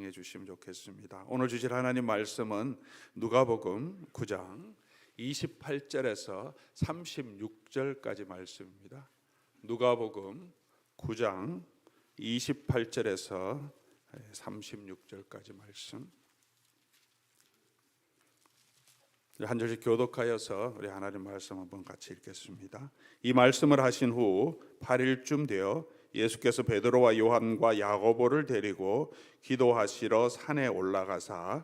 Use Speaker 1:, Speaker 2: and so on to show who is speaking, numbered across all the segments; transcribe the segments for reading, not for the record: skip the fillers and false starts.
Speaker 1: 봉행해 주시면 좋겠습니다. 오늘 주실 하나님 말씀은 누가복음 9장 28절에서 36절까지 말씀입니다. 누가복음 9장 28절에서 36절까지 말씀. 한 절씩 교독하여서 우리 하나님 말씀 한번 같이 읽겠습니다. 이 말씀을 하신 후 8일쯤 되어 예수께서 베드로와 요한과 야고보를 데리고 기도하시러 산에 올라가사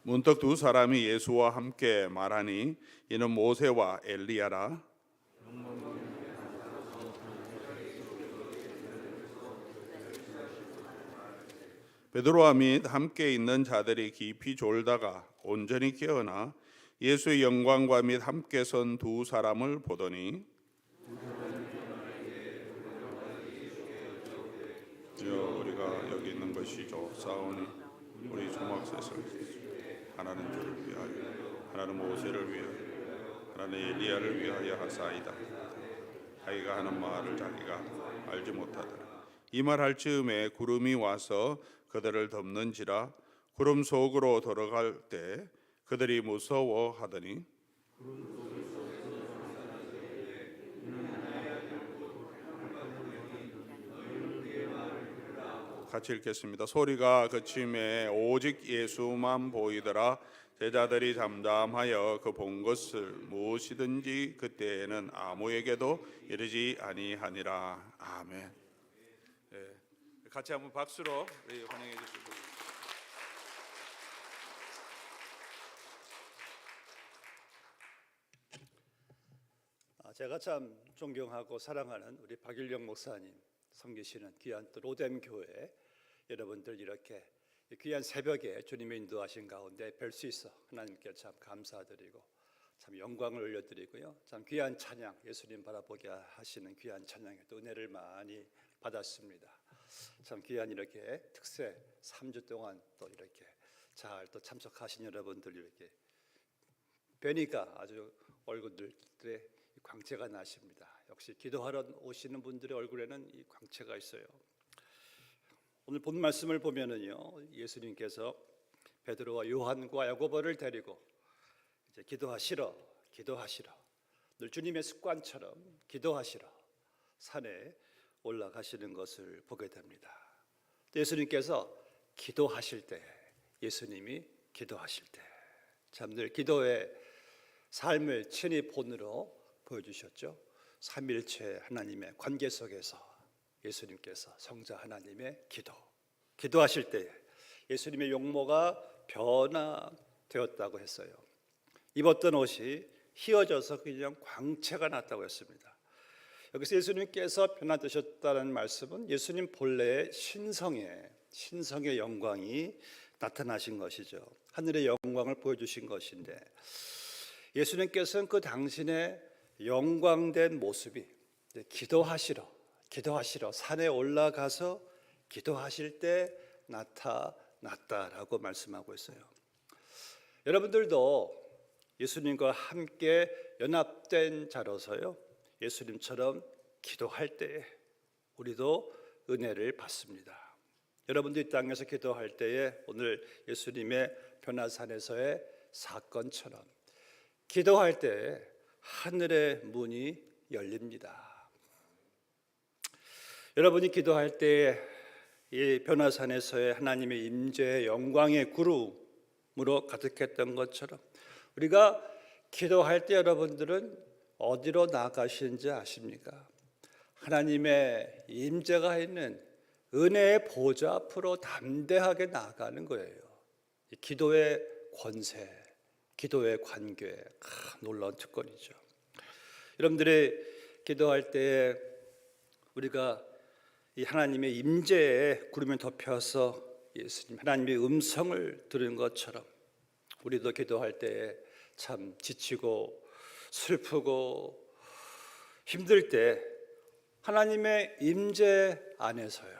Speaker 1: 문득 두 사람이 예수와 함께 말하니 이는 모세와 엘리야라. 베드로와 및 함께 있는 자들이 깊이 졸다가 온전히 깨어나 예수의 영광과 및 함께 선 두 사람을 보더니 주여 우리가 여기 있는 것이 좋사오니 우리 조막셋을 하나는 주를 위하여 하나는 모세를 위하여 하나는 엘리야를 위하여 하사이다. 자기가 하는 말을 자기가 알지 못하더라. 이 말 할 즈음에 구름이 와서 그들을 덮는지라. 구름 속으로 들어갈 때 그들이 무서워하더니 같이 읽겠습니다. 소리가 그침에 오직 예수만 보이더라. 제자들이 잠잠하여 그 본 것을 무엇이든지 그때에는 아무에게도 이르지 아니하니라. 아멘. 네, 같이 한번 박수로 환영해 주시고.
Speaker 2: 제가 참 존경하고 사랑하는 우리 박일영 목사님 섬기시는 귀한 또 로뎀 교회 여러분들 이렇게 귀한 새벽에 주님의 인도하신 가운데 뵐 수 있어 하나님께 참 감사드리고 참 영광을 올려드리고요. 참 귀한 찬양, 예수님 바라보게 하시는 귀한 찬양에 또 은혜를 많이 받았습니다. 참 귀한 이렇게 특세 3주 동안 또 이렇게 잘 또 참석하신 여러분들 이렇게 뵈니까 아주 얼굴들의 광채가 나십니다. 역시 기도하러 오시는 분들의 얼굴에는 이 광채가 있어요. 오늘 본 말씀을 보면은요, 예수님께서 베드로와 요한과 야고보를 데리고 이제 기도하시러 늘 주님의 습관처럼 기도하시러 산에 올라가시는 것을 보게 됩니다. 예수님께서 기도하실 때, 예수님이 기도하실 때 참 늘 기도의 삶을 친히 본으로 보여주셨죠. 삼일체 하나님의 관계 속에서 예수님께서 성자 하나님의 기도하실 때 예수님의 용모가 변화되었다고 했어요. 입었던 옷이 휘어져서 그냥 광채가 났다고 했습니다. 여기서 예수님께서 변화되셨다는 말씀은 예수님 본래의 신성의 영광이 나타나신 것이죠. 하늘의 영광을 보여주신 것인데 예수님께서는 그 당신의 영광된 모습이 기도하시러 산에 올라가서 기도하실 때 나타났다라고 말씀하고 있어요. 여러분들도 예수님과 함께 연합된 자로서요, 예수님처럼 기도할 때에 우리도 은혜를 받습니다. 여러분도 이 땅에서 기도할 때에 오늘 예수님의 변화산에서의 사건처럼 기도할 때 하늘의 문이 열립니다. 여러분이 기도할 때 이 변화산에서의 하나님의 임재의 영광의 구름으로 가득했던 것처럼 우리가 기도할 때 여러분들은 어디로 나가시는지 아십니까? 하나님의 임재가 있는 은혜의 보좌 앞으로 담대하게 나가는 거예요. 기도의 권세, 기도의 관계, 놀라운 특권이죠. 여러분들이 기도할 때 우리가 이 하나님의 임재에 구름에 덮여서 예수님 하나님의 음성을 들은 것처럼 우리도 기도할 때 참 지치고 슬프고 힘들 때 하나님의 임재 안에서요,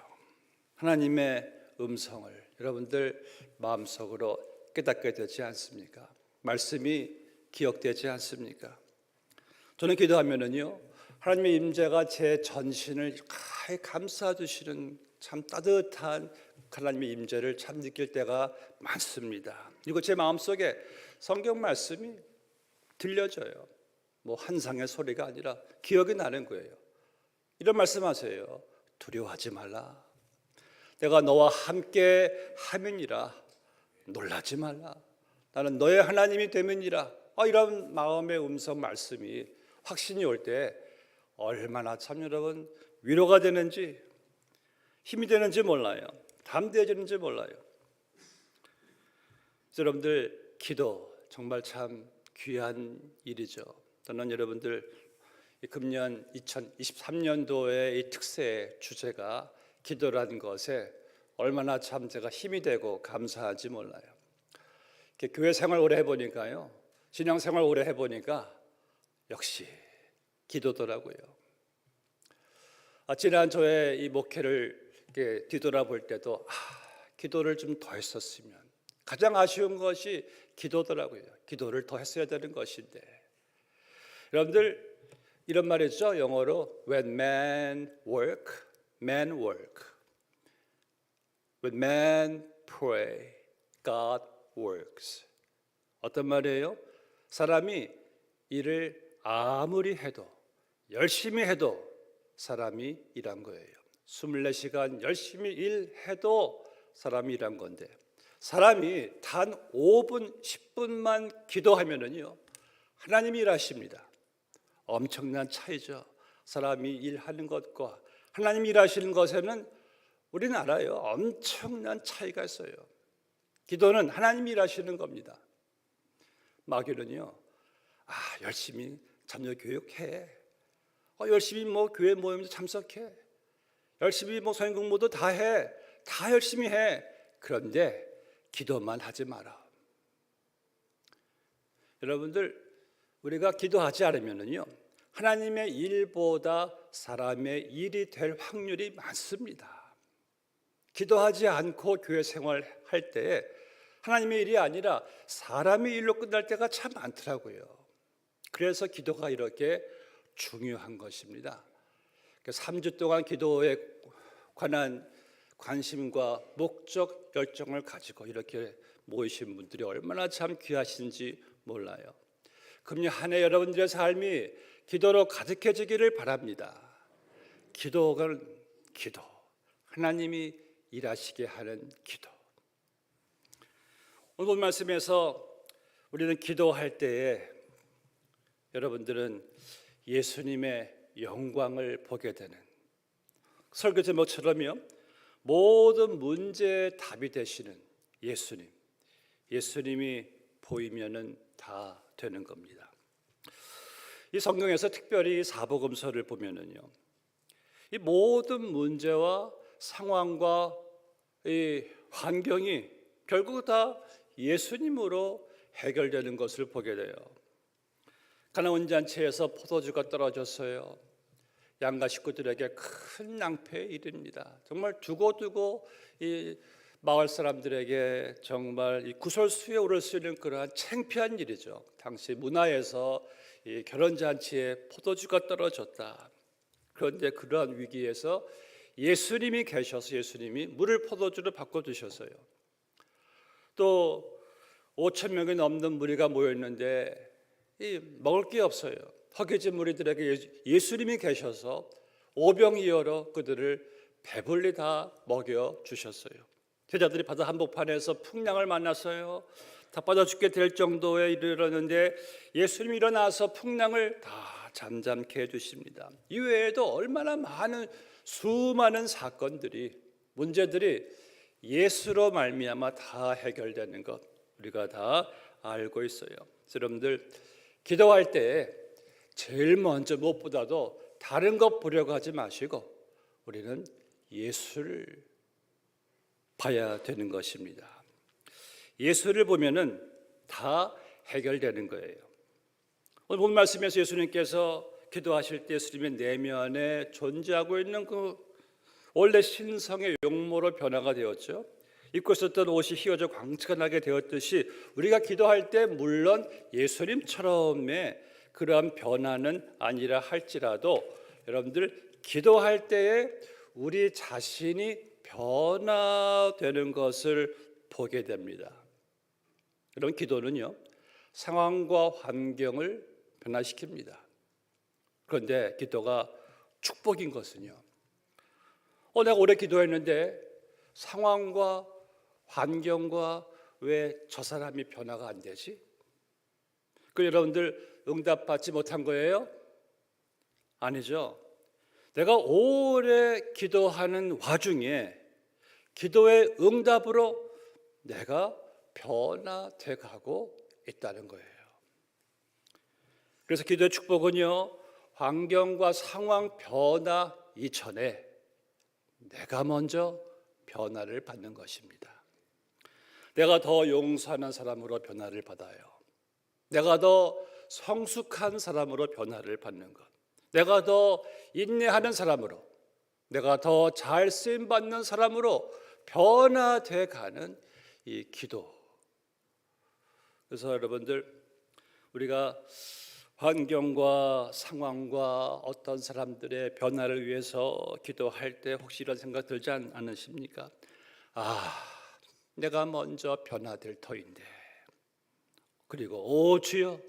Speaker 2: 하나님의 음성을 여러분들 마음속으로 깨닫게 되지 않습니까? 말씀이 기억되지 않습니까? 저는 기도하면은요, 하나님의 임재가 제 전신을 가히 감싸주시는 참 따뜻한 하나님의 임재를 참 느낄 때가 많습니다. 그리고 제 마음속에 성경 말씀이 들려져요. 뭐 환상의 소리가 아니라 기억이 나는 거예요. 이런 말씀하세요. 두려워하지 말라. 내가 너와 함께 함이니라. 놀라지 말라. 나는 너의 하나님이 됨이니라. 이런 마음의 음성 말씀이 확신이 올 때 얼마나 참 여러분 위로가 되는지 힘이 되는지 몰라요. 담대해지는지 몰라요. 여러분들 기도 정말 참 귀한 일이죠. 저는 여러분들 금년 2023년도의 이 특세의 주제가 기도라는 것에 얼마나 참 제가 힘이 되고 감사한지 몰라요. 교회 생활 오래 해보니까요, 신앙 생활 오래 해보니까 역시 기도더라고요. 지난 저의 이 목회를 뒤돌아볼 때도 기도를 좀 더 했었으면, 가장 아쉬운 것이 기도더라고요. 기도를 더 했어야 되는 것인데, 여러분들 이런 말이죠. 영어로 When men work, men work. When men pray, God works. 어떤 말이에요? 사람이 일을 아무리 해도, 열심히 해도 사람이 일한 거예요. 24시간 열심히 일해도 사람이 일한 건데, 사람이 단 5분, 10분만 기도하면은요, 하나님이 일하십니다. 엄청난 차이죠. 사람이 일하는 것과 하나님이 일하시는 것에는 우리는 알아요. 엄청난 차이가 있어요. 기도는 하나님이 일하시는 겁니다. 마귀는요, 열심히 자녀 교육해. 열심히 교회 모임도 참석해. 열심히 성경 공부도 다 해. 다 열심히 해. 그런데 기도만 하지 마라. 여러분들, 우리가 기도하지 않으면요, 하나님의 일보다 사람의 일이 될 확률이 많습니다. 기도하지 않고 교회 생활할 때 하나님의 일이 아니라 사람의 일로 끝날 때가 참 많더라고요. 그래서 기도가 이렇게 중요한 것입니다. 3주 동안 기도에 관한 관심과 목적, 열정을 가지고 이렇게 모이신 분들이 얼마나 참 귀하신지 몰라요. 금년 한 해 여러분들의 삶이 기도로 가득해지기를 바랍니다. 기도는 기도, 하나님이 일하시게 하는 기도. 오늘 본 말씀에서 우리는 기도할 때에 여러분들은 예수님의 영광을 보게 되는, 설교 제목처럼요, 모든 문제의 답이 되시는 예수님, 예수님이 보이면은 다 되는 겁니다. 이 성경에서 특별히 사복음서를 보면은요, 이 모든 문제와 상황과 이 환경이 결국 다 예수님으로 해결되는 것을 보게 돼요. 가나안 잔치에서 포도주가 떨어졌어요. 양가 식구들에게 큰 낭패의 일입니다. 정말 두고두고 이 마을 사람들에게 정말 이 구설수에 오를 수 있는 그러한 창피한 일이죠. 당시 문화에서 이 결혼잔치에 포도주가 떨어졌다. 그런데 그러한 위기에서 예수님이 계셔서 예수님이 물을 포도주로 바꿔주셨어요. 또 5천 명이 넘는 무리가 모였는데 먹을 게 없어요. 허기진 무리들에게 예수님이 계셔서 오병이어로 그들을 배불리 다 먹여주셨어요. 제자들이 바다 한복판에서 풍랑을 만났어요. 다 빠져 죽게 될 정도에 이르렀는데 예수님이 일어나서 풍랑을 다 잠잠케 해주십니다. 이외에도 얼마나 많은 수많은 사건들이, 문제들이 예수로 말미암아 다 해결되는 것 우리가 다 알고 있어요. 여러분들, 기도할 때 제일 먼저 무엇보다도 다른 것 보려고 하지 마시고 우리는 예수를 봐야 되는 것입니다. 예수를 보면은 다 해결되는 거예요. 오늘 본 말씀에서 예수님께서 기도하실 때 예수님의 내면에 존재하고 있는 그 원래 신성의 용모로 변화가 되었죠. 입고 있었던 옷이 휘어져 광채가 나게 되었듯이 우리가 기도할 때 물론 예수님처럼의 그러한 변화는 아니라 할지라도 여러분들 기도할 때에 우리 자신이 변화되는 것을 보게 됩니다. 그럼 기도는요, 상황과 환경을 변화시킵니다. 그런데 기도가 축복인 것은요, 내가 오래 기도했는데 상황과 환경과 왜 저 사람이 변화가 안 되지? 그 여러분들 응답받지 못한 거예요? 아니죠. 내가 오래 기도하는 와중에 기도의 응답으로 내가 변화돼 가고 있다는 거예요. 그래서 기도의 축복은요, 환경과 상황 변화 이전에 내가 먼저 변화를 받는 것입니다. 내가 더 용서하는 사람으로 변화를 받아요. 내가 더 성숙한 사람으로 변화를 받는 것, 내가 더 인내하는 사람으로, 내가 더 잘 쓰임받는 사람으로 변화돼 가는 이 기도. 그래서 여러분들, 우리가 환경과 상황과 어떤 사람들의 변화를 위해서 기도할 때 혹시 이런 생각 들지 않으십니까? 내가 먼저 변화될 터인데, 그리고 주여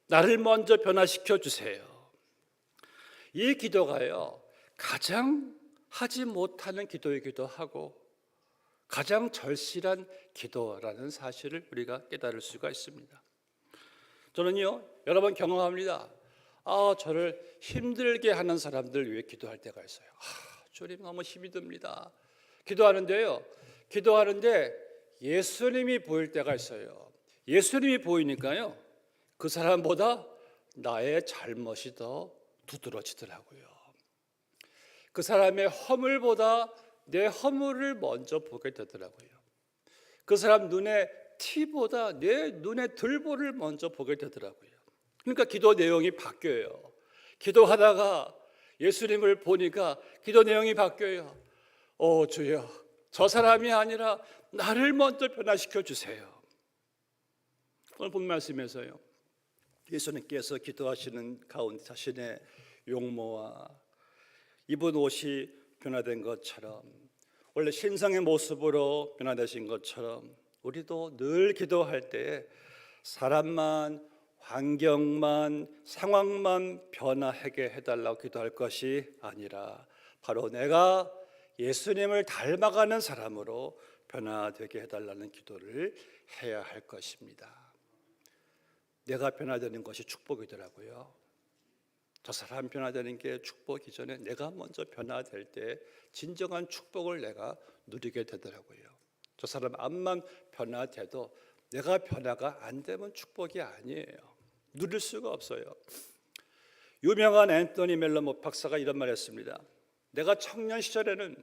Speaker 2: 나를 먼저 변화시켜 주세요. 이 기도가요, 가장 하지 못하는 기도이기도 하고 가장 절실한 기도라는 사실을 우리가 깨달을 수가 있습니다. 저는요, 여러 번 경험합니다. 저를 힘들게 하는 사람들 위해 기도할 때가 있어요. 주님 너무 힘이 듭니다. 기도하는데 예수님이 보일 때가 있어요. 예수님이 보이니까요, 그 사람보다 나의 잘못이 더 두드러지더라고요. 그 사람의 허물보다 내 허물을 먼저 보게 되더라고요. 그 사람 눈에 티보다 내 눈에 들보를 먼저 보게 되더라고요. 그러니까 기도 내용이 바뀌어요. 기도하다가 예수님을 보니까 기도 내용이 바뀌어요. 주여, 저 사람이 아니라 나를 먼저 변화시켜 주세요. 오늘 본 말씀에서요, 예수님께서 기도하시는 가운데 자신의 용모와 입은 옷이 변화된 것처럼, 원래 신성의 모습으로 변화되신 것처럼 우리도 늘 기도할 때 사람만, 환경만, 상황만 변화하게 해달라고 기도할 것이 아니라 바로 내가 예수님을 닮아가는 사람으로 변화되게 해달라는 기도를 해야 할 것입니다. 내가 변화되는 것이 축복이더라고요. 저 사람 변화되는 게 축복이 전에 내가 먼저 변화될 때 진정한 축복을 내가 누리게 되더라고요. 저 사람 앞만 변화돼도 내가 변화가 안 되면 축복이 아니에요. 누릴 수가 없어요. 유명한 앤토니 멜로 박사가 이런 말 했습니다. 내가 청년 시절에는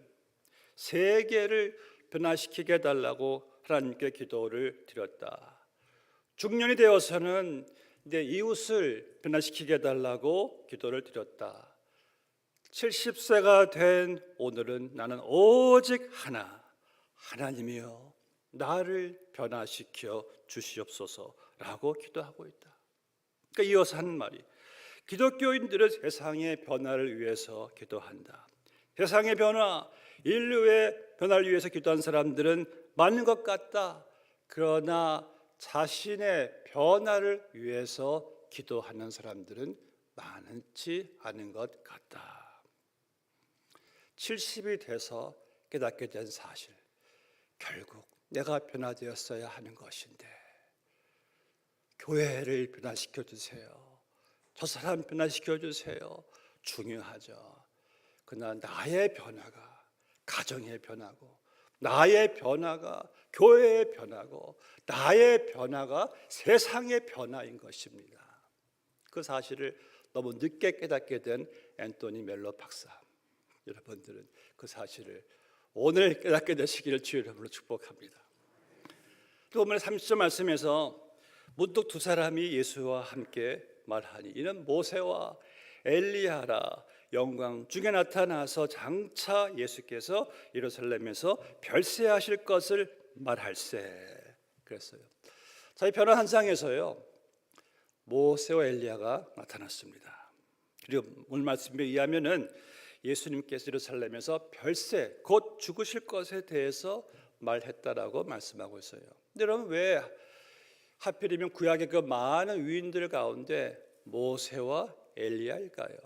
Speaker 2: 세계를 변화시키게 해달라고 하나님께 기도를 드렸다. 중년이 되어서는 내 이웃을 변화시키게 해달라고 기도를 드렸다. 70세가 된 오늘은 나는 오직 하나님이여 나를 변화시켜 주시옵소서라고 기도하고 있다. 그러니까 이어서 하는 말이, 기독교인들은 세상의 변화를 위해서 기도한다. 세상의 변화, 인류의 변화를 위해서 기도한 사람들은 많은 것 같다. 그러나 자신의 변화를 위해서 기도하는 사람들은 많지 않은 것 같다. 70이 돼서 깨닫게 된 사실, 결국 내가 변화되었어야 하는 것인데 교회를 변화시켜 주세요. 저 사람 변화시켜 주세요. 중요하죠. 그러나 나의 변화가 가정의 변화고, 나의 변화가 교회의 변화고, 나의 변화가 세상의 변화인 것입니다. 그 사실을 너무 늦게 깨닫게 된 앤토니 멜로 박사, 여러분들은 그 사실을 오늘 깨닫게 되시기를 주의 이름으로 축복합니다. 또 오늘 30절 말씀에서 문득 두 사람이 예수와 함께 말하니 이는 모세와 엘리야라, 영광 중에 나타나서 장차 예수께서 예루살렘에서 별세하실 것을 말할세. 그랬어요. 자, 이 변화 현상에서요, 모세와 엘리야가 나타났습니다. 그리고 오늘 말씀에 의하면은 예수님께서 예루살렘에서 별세 곧 죽으실 것에 대해서 말했다라고 말씀하고 있어요. 근데 여러분, 왜 하필이면 구약의 그 많은 위인들 가운데 모세와 엘리야일까요?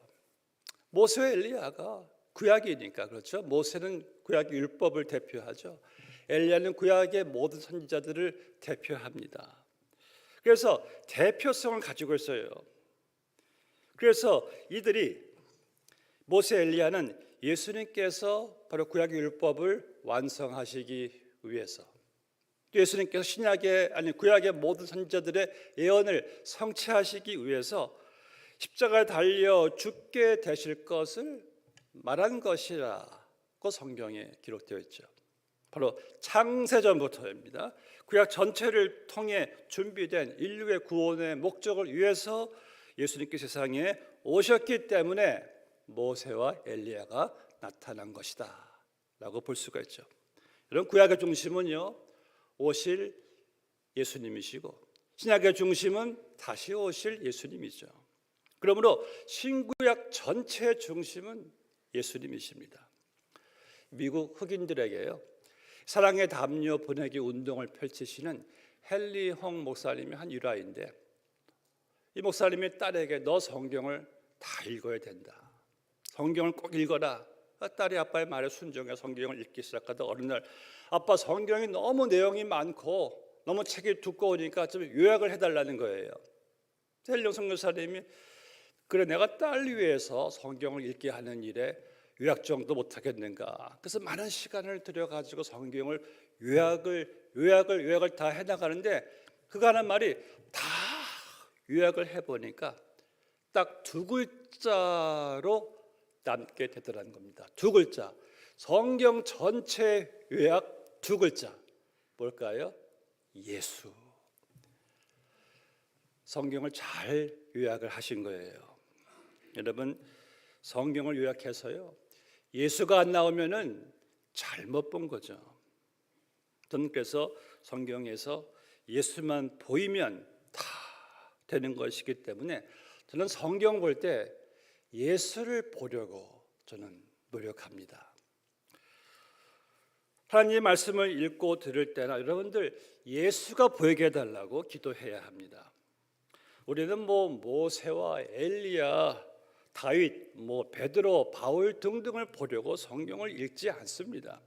Speaker 2: 모세와 엘리야가 구약이니까 그렇죠. 모세는 구약의 율법을 대표하죠. 엘리야는 구약의 모든 선지자들을 대표합니다. 그래서 대표성을 가지고 있어요. 그래서 이들이 모세, 엘리야는 예수님께서 바로 구약의 율법을 완성하시기 위해서, 또 예수님께서 구약의 모든 선지자들의 예언을 성취하시기 위해서 십자가에 달려 죽게 되실 것을 말한 것이라고 성경에 기록되어 있죠. 바로 창세전부터입니다. 구약 전체를 통해 준비된 인류의 구원의 목적을 위해서 예수님께서 세상에 오셨기 때문에 모세와 엘리야가 나타난 것이다 라고 볼 수가 있죠. 여러분, 구약의 중심은요, 오실 예수님이시고 신약의 중심은 다시 오실 예수님이죠. 그러므로 신구약 전체의 중심은 예수님이십니다. 미국 흑인들에게요, 사랑의 담요 보내기 운동을 펼치시는 헨리 홍 목사님이 한 일화인데, 이 목사님이 딸에게 너 성경을 다 읽어야 된다, 성경을 꼭 읽어라. 딸이 아빠의 말에 순종해 성경을 읽기 시작하다 어느 날 아빠, 성경이 너무 내용이 많고 너무 책이 두꺼우니까 좀 요약을 해달라는 거예요. 헨리 홍 선교사님이 그래, 내가 딸 위해서 성경을 읽게 하는 일에 요약 정도 못하겠는가. 그래서 많은 시간을 들여가지고 성경을 요약을 다 해나가는데, 그가 하는 말이 다 요약을 해보니까 딱 2글자로 남게 되더라는 겁니다. 2글자. 성경 전체 요약 2글자. 뭘까요? 예수. 성경을 잘 요약을 하신 거예요. 여러분, 성경을 요약해서요, 예수가 안 나오면은 잘못 본 거죠. 저는 그래서 성경에서 예수만 보이면 다 되는 것이기 때문에 저는 성경 볼 때 예수를 보려고 저는 노력합니다. 하나님의 말씀을 읽고 들을 때나 여러분들 예수가 보이게 해달라고 기도해야 합니다. 우리는 모세와 엘리야, 다윗, 베드로, 바울 등등을 보려고 성경을 읽지 않습니다.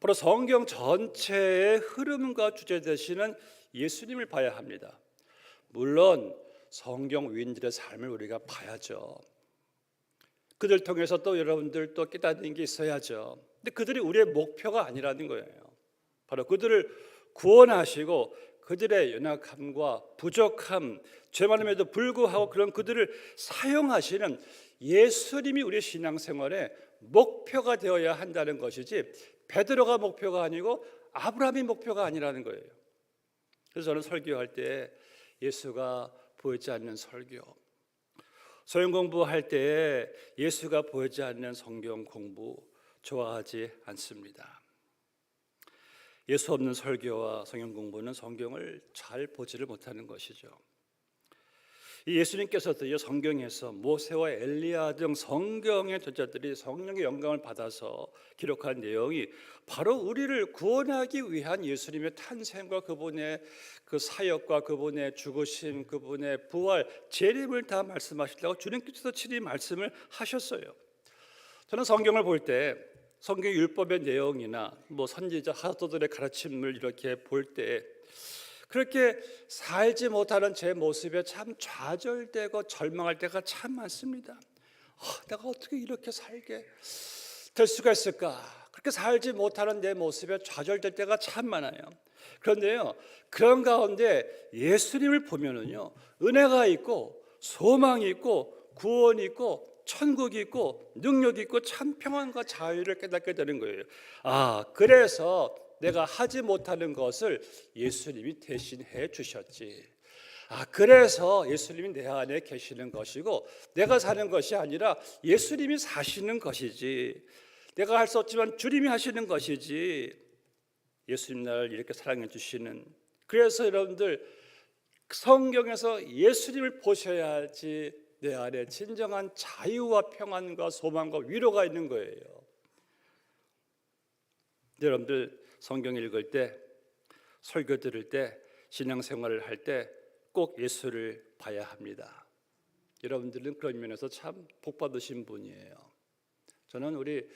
Speaker 2: 바로 성경 전체의 흐름과 주제 되시는 예수님을 봐야 합니다. 물론 성경 위인들의 삶을 우리가 봐야죠. 그들 통해서 또 여러분들 또 깨닫는 게 있어야죠. 근데 그들이 우리의 목표가 아니라는 거예요. 바로 그들을 구원하시고 그들의 연약함과 부족함, 죄 많음에도 불구하고 그런 그들을 사용하시는 예수님이 우리의 신앙생활의 목표가 되어야 한다는 것이지, 베드로가 목표가 아니고 아브라함이 목표가 아니라는 거예요. 그래서 저는 설교할 때 예수가 보이지 않는 설교, 소형 공부할 때 예수가 보이지 않는 성경 공부 좋아하지 않습니다. 예수 없는 설교와 성경 공부는 성경을 잘 보지를 못하는 것이죠. 이 예수님께서도요, 성경에서 모세와 엘리야 등 성경의 저자들이 성령의 영감을 받아서 기록한 내용이 바로 우리를 구원하기 위한 예수님의 탄생과 그분의 그 사역과 그분의 죽으심, 그분의 부활, 재림을 다 말씀하시려고 주님께서도 친히 말씀을 하셨어요. 저는 성경을 볼 때 성경 율법의 내용이나 선지자 사도들의 가르침을 이렇게 볼 때 그렇게 살지 못하는 제 모습에 참 좌절되고 절망할 때가 참 많습니다. 내가 어떻게 이렇게 살게 될 수가 있을까? 그렇게 살지 못하는 내 모습에 좌절될 때가 참 많아요. 그런데요, 그런 가운데 예수님을 보면은요, 은혜가 있고 소망이 있고 구원이 있고 천국이 있고 능력이 있고 참 평안과 자유를 깨닫게 되는 거예요. 그래서 내가 하지 못하는 것을 예수님이 대신해 주셨지. 그래서 예수님이 내 안에 계시는 것이고 내가 사는 것이 아니라 예수님이 사시는 것이지, 내가 할 수 없지만 주님이 하시는 것이지, 예수님 나를 이렇게 사랑해 주시는. 그래서 여러분들 성경에서 예수님을 보셔야지 내 안에 진정한 자유와 평안과 소망과 위로가 있는 거예요. 여러분들 성경 읽을 때, 설교 들을 때, 신앙생활을 할 때 꼭 예수를 봐야 합니다. 여러분들은 그런 면에서 참 복받으신 분이에요. 저는 우리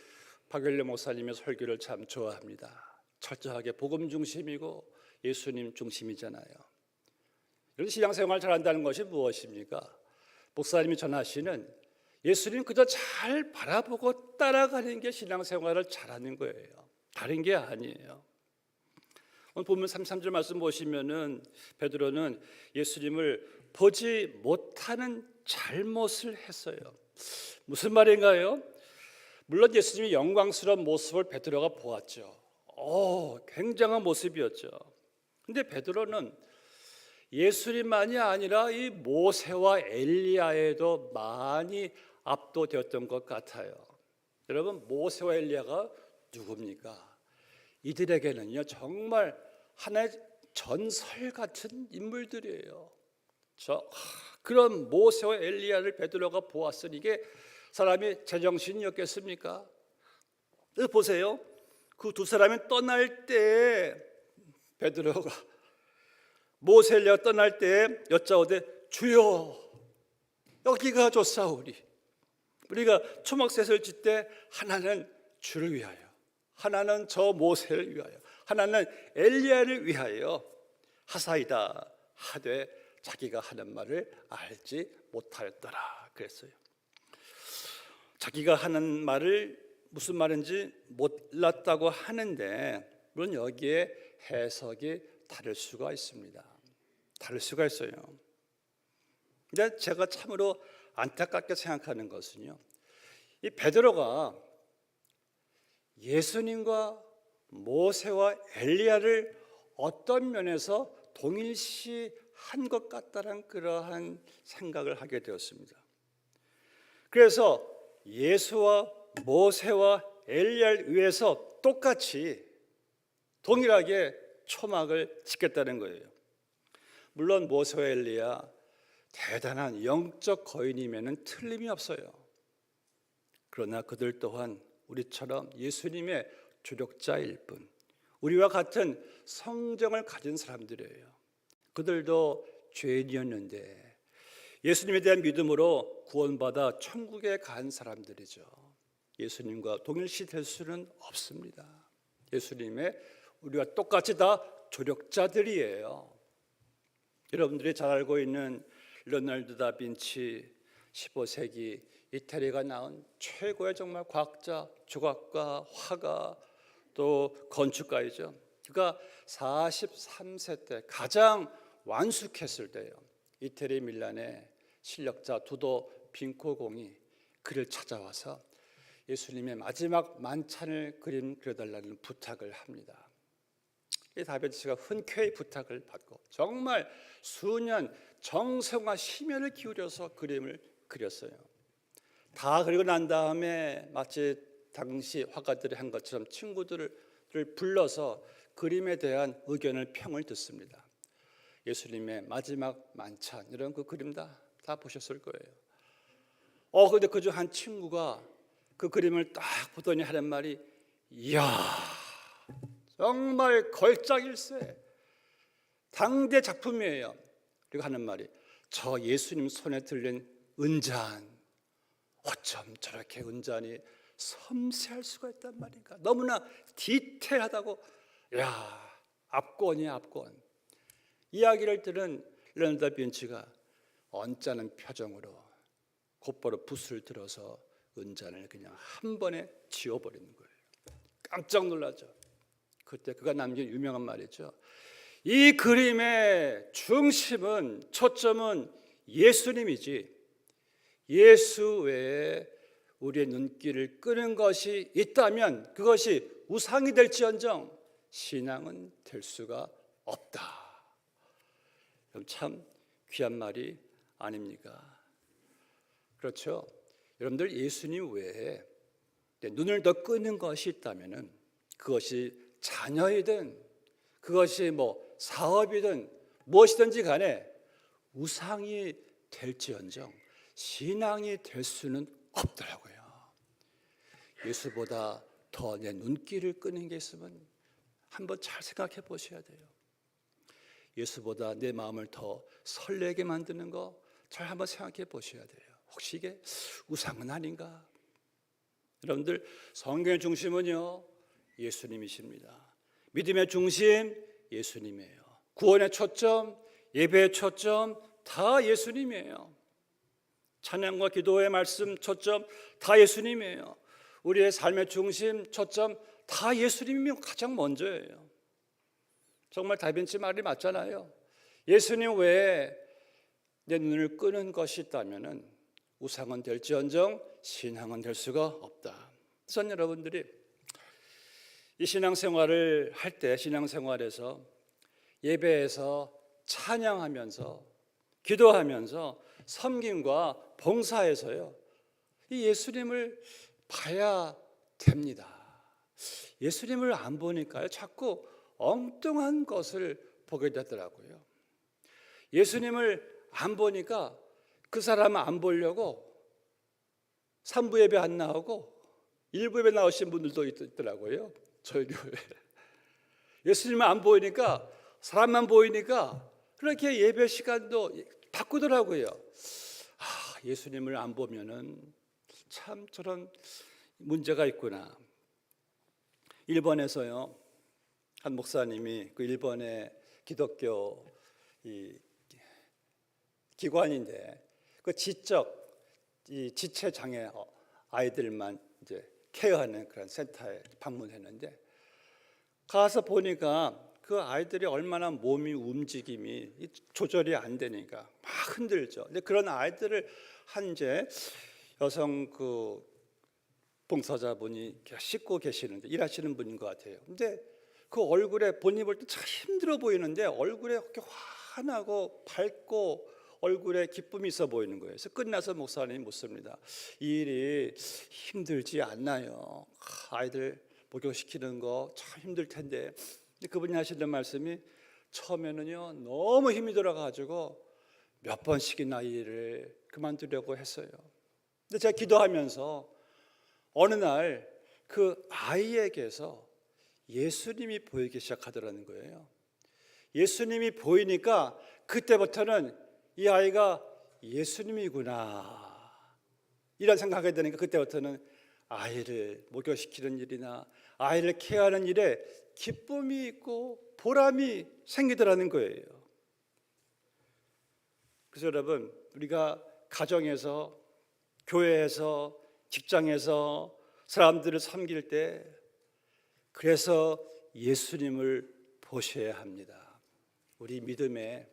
Speaker 2: 박열래 목사님의 설교를 참 좋아합니다. 철저하게 복음 중심이고 예수님 중심이잖아요. 이런 신앙생활 잘한다는 것이 무엇입니까? 목사님이 전하시는 예수님 그저 잘 바라보고 따라가는 게 신앙생활을 잘하는 거예요. 다른 게 아니에요. 오늘 보면 33절 말씀 보시면은 베드로는 예수님을 보지 못하는 잘못을 했어요. 무슨 말인가요? 물론 예수님의 영광스러운 모습을 베드로가 보았죠. 굉장한 모습이었죠. 근데 베드로는 예수님만이 아니라 이 모세와 엘리야에도 많이 압도되었던 것 같아요. 여러분, 모세와 엘리야가 누굽니까? 이들에게는요 정말 하나의 전설 같은 인물들이에요. 그런 모세와 엘리야를 베드로가 보았으니 이게 사람이 제정신이었겠습니까? 보세요. 그 두 사람이 떠날 때 베드로가 모세 엘리야가 떠날 때 여짜오되 주여 여기가 좋사오리. 우리가 초막셋을 짓 때 하나는 주를 위하여, 하나는 저 모세를 위하여, 하나는 엘리야를 위하여 하사이다 하되 자기가 하는 말을 알지 못하였더라 그랬어요. 자기가 하는 말을 무슨 말인지 몰랐다고 하는데 물론 여기에 해석이 다를 수가 있습니다. 다를 수가 있어요. 근데 제가 참으로 안타깝게 생각하는 것은요, 이 베드로가 예수님과 모세와 엘리야를 어떤 면에서 동일시한 것 같다는 그러한 생각을 하게 되었습니다. 그래서 예수와 모세와 엘리야를 위해서 똑같이 동일하게 초막을 짓겠다는 거예요. 물론 모세와 엘리야 대단한 영적 거인임에는 틀림이 없어요. 그러나 그들 또한 우리처럼 예수님의 주력자일 뿐, 우리와 같은 성정을 가진 사람들이에요. 그들도 죄인이었는데 예수님에 대한 믿음으로 구원받아 천국에 간 사람들이죠. 예수님과 동일시 될 수는 없습니다. 예수님의 우리와 똑같이 다 조력자들이에요. 여러분들이 잘 알고 있는 레오나르도 다빈치 15세기 이태리가 낳은 최고의 정말 과학자, 조각가, 화가, 또 건축가이죠. 그가 43세 때 가장 완숙했을 때요, 이태리 밀란의 실력자 두도 빈코공이 그를 찾아와서 예수님의 마지막 만찬을 그려달라는 부탁을 합니다. 이 다빈치가 흔쾌히 부탁을 받고 정말 수년 정성과 심혈을 기울여서 그림을 그렸어요. 다 그리고 난 다음에 마치 당시 화가들이 한 것처럼 친구들을 불러서 그림에 대한 의견을 평을 듣습니다. 예수님의 마지막 만찬 이런 그 그림 다 보셨을 거예요. 근데 그중 한 친구가 그 그림을 딱 보더니 하는 말이, 이야 정말 걸작일세, 당대 작품이에요. 그리고 하는 말이, 저 예수님 손에 들린 은잔, 어쩜 저렇게 은잔이 섬세할 수가 있단 말인가. 너무나 디테일하다고. 야, 압권이야 압권. 이야기를 들은 레오나르도 다빈치가 언짢은 표정으로 곧바로 붓을 들어서 은잔을 그냥 한 번에 지워버리는 거예요. 깜짝 놀라죠. 그때 그가 남긴 유명한 말이죠. 이 그림의 중심은, 초점은 예수님이지 예수 외에 우리의 눈길을 끄는 것이 있다면 그것이 우상이 될지언정 신앙은 될 수가 없다. 참 귀한 말이 아닙니까? 그렇죠? 여러분들 예수님 외에 눈을 더 끄는 것이 있다면 그것이 자녀이든 그것이 사업이든 무엇이든지 간에 우상이 될지언정 신앙이 될 수는 없더라고요. 예수보다 더 내 눈길을 끄는 게 있으면 한번 잘 생각해 보셔야 돼요. 예수보다 내 마음을 더 설레게 만드는 거 잘 한번 생각해 보셔야 돼요. 혹시 이게 우상은 아닌가? 여러분들, 성경의 중심은요, 예수님이십니다. 믿음의 중심 예수님이에요. 구원의 초점, 예배의 초점 다 예수님이에요. 찬양과 기도의 말씀 초점 다 예수님이에요. 우리의 삶의 중심 초점 다 예수님이 가장 먼저예요. 정말 다빈치 말이 맞잖아요. 예수님 외에 내 눈을 끄는 것이 있다면 우상은 될지언정 신앙은 될 수가 없다. 그래서 여러분들이 이 신앙생활을 할 때, 신앙생활에서 예배에서 찬양하면서 기도하면서 섬김과 봉사에서요, 이 예수님을 봐야 됩니다. 예수님을 안 보니까요, 자꾸 엉뚱한 것을 보게 되더라고요. 예수님을 안 보니까 그 사람을 안 보려고 3부 예배 안 나오고 1부 예배 나오신 분들도 있더라고요. 저희 교회. 예수님을 안 보이니까, 사람만 보이니까 그렇게 예배 시간도 바꾸더라고요. 예수님을 안 보면은 참 저런 문제가 있구나. 일본에서요, 한 목사님이 그 일본의 기독교 기관인데 그 지체 장애 아이들만 이제 케어하는 그런 센터에 방문했는데, 가서 보니까 그 아이들이 얼마나 몸이 움직임이 조절이 안 되니까 막 흔들죠. 근데 그런 아이들을 한 이제 여성 그 봉사자분이 씻고 계시는데, 일하시는 분인 것 같아요. 근데 그 얼굴에, 본인 볼 때 참 힘들어 보이는데 얼굴에 이렇게 환하고 밝고 얼굴에 기쁨이 있어 보이는 거예요. 그래서 끝나서 목사님이 묻습니다. 이 일이 힘들지 않나요? 아이들 목욕시키는 거 참 힘들 텐데. 근데 그분이 하시는 말씀이, 처음에는요 너무 힘이 들어가지고 몇 번씩이나 이 일을 그만두려고 했어요. 근데 제가 기도하면서 어느 날 그 아이에게서 예수님이 보이기 시작하더라는 거예요. 예수님이 보이니까 그때부터는 이 아이가 예수님이구나 이런 생각이 드니까, 그때부터는 아이를 목욕시키는 일이나 아이를 케어하는 일에 기쁨이 있고 보람이 생기더라는 거예요. 그래서 여러분, 우리가 가정에서, 교회에서, 직장에서 사람들을 섬길 때, 그래서 예수님을 보셔야 합니다. 우리 믿음의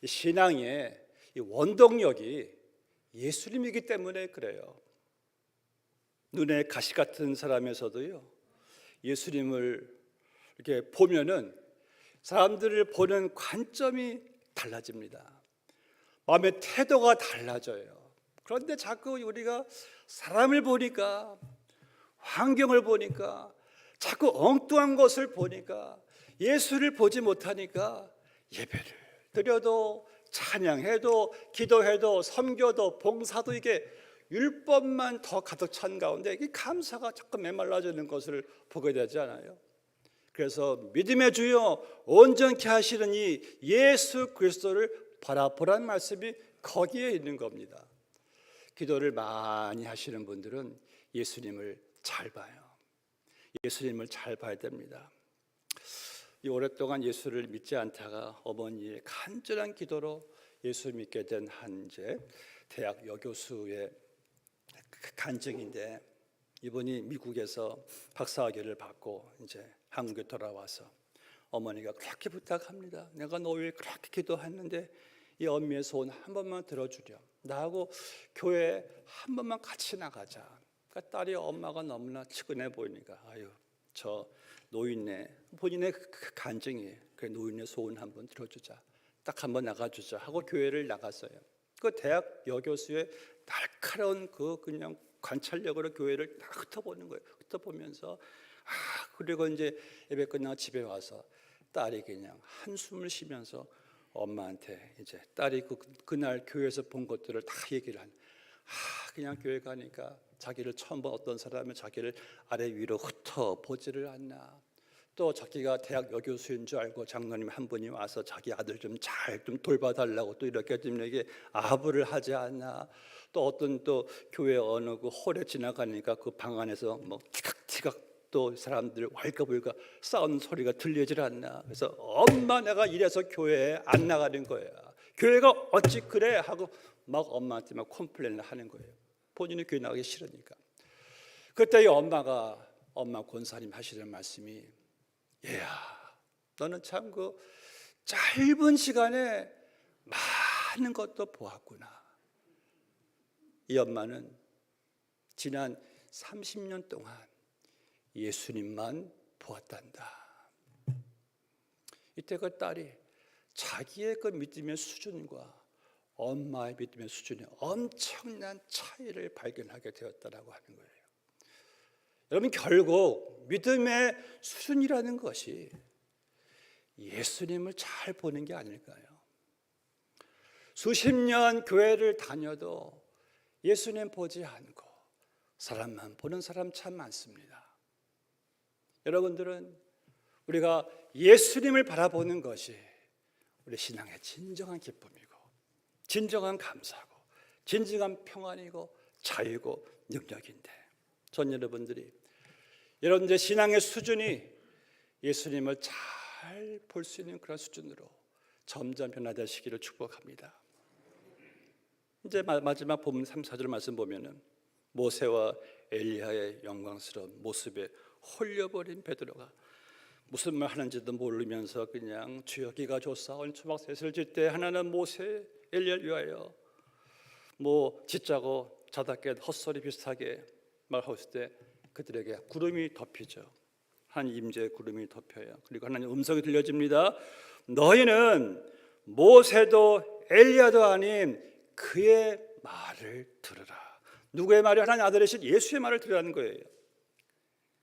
Speaker 2: 신앙의 원동력이 예수님이기 때문에 그래요. 눈에 가시 같은 사람에서도요, 예수님을 이렇게 보면은 사람들을 보는 관점이 달라집니다. 마음의 태도가 달라져요. 그런데 자꾸 우리가 사람을 보니까, 환경을 보니까, 자꾸 엉뚱한 것을 보니까, 예수를 보지 못하니까 예배를 드려도, 찬양해도, 기도해도, 섬겨도, 봉사도 이게 율법만 더 가득 찬 가운데 이 감사가 자꾸 메말라지는 것을 보게 되지 않아요? 그래서 믿음의 주여 온전케 하시는 이 예수 그리스도를 바라보라는 말씀이 거기에 있는 겁니다. 기도를 많이 하시는 분들은 예수님을 잘 봐요. 예수님을 잘 봐야 됩니다. 이 오랫동안 예수를 믿지 않다가 어머니의 간절한 기도로 예수 믿게 된 한제 대학 여교수의 간증인데, 이분이 미국에서 박사학위를 받고 이제 한국에 돌아와서 어머니가 그렇게 부탁합니다. 내가 너 위해 그렇게 기도했는데 이 엄미의 소원 한 번만 들어주렴. 나하고 교회 한 번만 같이 나가자. 그러니까 딸이, 엄마가 너무나 측은해 보이니까, 아유 저 노인네, 본인의 그 간증이에요. 그래, 노인의 소원 한번 들어주자. 딱 한번 나가주자 하고 교회를 나갔어요. 그 대학 여교수의 날카로운 그 그냥 관찰력으로 교회를 다 훑어보는 거예요. 훑어보면서 그리고 이제 예배 끝나고 집에 와서 딸이 그냥 한숨을 쉬면서 엄마한테 이제 딸이 그날 교회에서 본 것들을 다 얘기를 그냥 교회 가니까 자기를 처음 본 어떤 사람은 자기를 아래 위로 흩어보지를 않나. 또 자기가 대학 여교수인 줄 알고 장로님 한 분이 와서 자기 아들 좀 잘 좀 돌봐달라고 또 이렇게 좀 이렇게 아부를 하지 않나. 또 어떤 또 교회 어느 그 홀에 지나가니까 그 방 안에서 뭐 티각티각 또 사람들 왈가불가 싸우는 소리가 들리질 않나. 그래서 엄마 내가 이래서 교회에 안 나가는 거야. 교회가 어찌 그래 하고 막 엄마한테 막 컴플레인을 하는 거예요. 본인이 교회 나가기 싫으니까. 그때 이 엄마 권사님 하시는 말씀이, 얘야 너는 참 그 짧은 시간에 많은 것도 보았구나. 이 엄마는 지난 30년 동안 예수님만 보았단다. 이때 그 딸이 자기의 그 믿음의 수준과 엄마의 믿음의 수준에 엄청난 차이를 발견하게 되었다라고 하는 거예요. 여러분, 결국 믿음의 수준이라는 것이 예수님을 잘 보는 게 아닐까요? 수십 년 교회를 다녀도 예수님 보지 않고 사람만 보는 사람 참 많습니다. 여러분들은 우리가 예수님을 바라보는 것이 우리 신앙의 진정한 기쁨이고 진정한 감사고 진정한 평안이고 자유고 능력인데, 전 여러분들의 신앙의 수준이 예수님을 잘 볼 수 있는 그런 수준으로 점점 변화되시기를 축복합니다. 이제 마지막 본문 3, 4절 말씀 보면은 모세와 엘리야의 영광스러운 모습에 홀려버린 베드로가 무슨 말 하는지도 모르면서 그냥 주여 기가 좋사오니 초막셋을 질 때 하나는 모세 엘리야를 위하여 뭐 짓자고 자다깨 헛소리 비슷하게 말하고 있을 때 그들에게 구름이 덮이죠. 하나님 임재의 구름이 덮여요. 그리고 하나님 음성이 들려집니다. 너희는 모세도 엘리야도 아닌 그의 말을 들으라. 누구의 말이? 하나님 아들이신 예수의 말을 들으라는 거예요.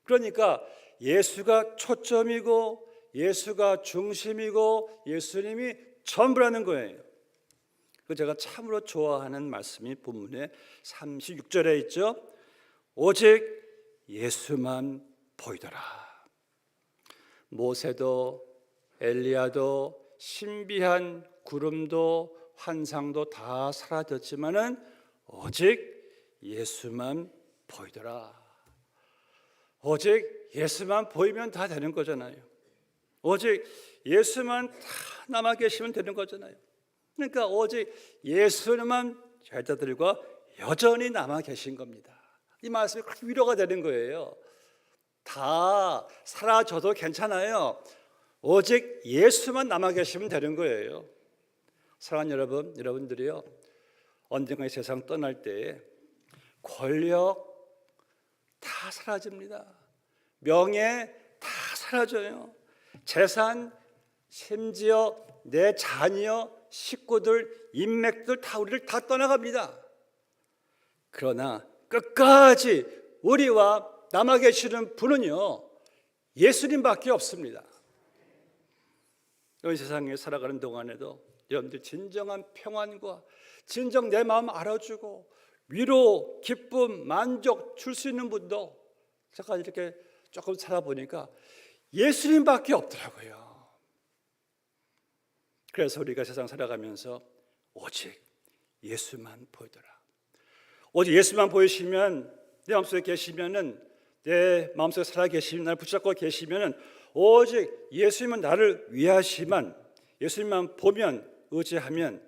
Speaker 2: 그러니까 예수가 초점이고 예수가 중심이고 예수님이 전부라는 거예요. 제가 참으로 좋아하는 말씀이 본문의 36절에 있죠. 오직 예수만 보이더라. 모세도 엘리야도 신비한 구름도 환상도 다 사라졌지만은 오직 예수만 보이더라. 오직 예수만 보이면 다 되는 거잖아요. 오직 예수만 다 남아 계시면 되는 거잖아요. 그러니까 오직 예수님만 제자들과 여전히 남아 계신 겁니다. 이 말씀이 그렇게 위로가 되는 거예요. 다 사라져도 괜찮아요. 오직 예수만 남아 계시면 되는 거예요. 사랑하는 여러분들이요, 언젠가 이 세상 떠날 때에 권력 다 사라집니다. 명예 다 사라져요. 재산, 심지어 내 자녀, 식구들, 인맥들 다 우리를 다 떠나갑니다. 그러나 끝까지 우리와 남아 계시는 분은요, 예수님밖에 없습니다. 이 세상에 살아가는 동안에도 여러분들 진정한 평안과 진정 내 마음 알아주고 위로, 기쁨, 만족 줄 수 있는 분도 제가 이렇게 조금 살아보니까 예수님밖에 없더라고요. 그래서 우리가 세상 살아가면서 오직 예수만 보이더라. 오직 예수만 보이시면, 내 마음속에 계시면은, 내 마음속에 살아 계시면, 나를 붙잡고 계시면은 오직 예수님은 나를 위하시만, 예수님만 보면, 의지하면,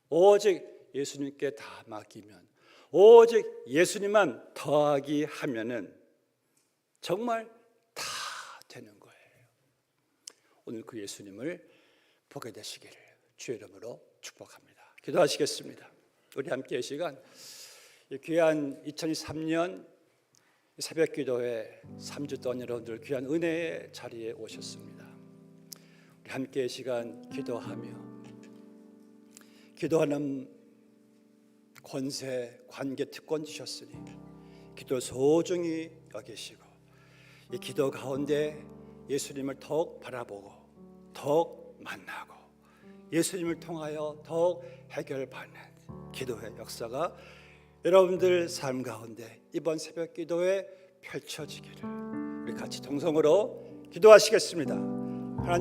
Speaker 2: 오직 예수님께 다 맡기면, 오직 예수님만 더하기 하면은 정말 다 되는 거예요. 오늘 그 예수님을 보게 되시기를 주의 이름으로 축복합니다. 기도하시겠습니다. 우리 함께 이 시간, 귀한 2023년 새벽 기도회 3주 동안 여러분들 귀한 은혜의 자리에 오셨습니다. 우리 함께 이 시간 기도하는 권세, 관계, 특권 주셨으니 기도를 소중히 여기시고 이 기도 가운데 예수님을 더욱 바라보고 더욱 만나고 예수님을 통하여 더욱 해결받는 기도의 역사가 여러분들 삶 가운데 이번 새벽 기도에 펼쳐지기를 우리 같이 동성으로 기도하시겠습니다.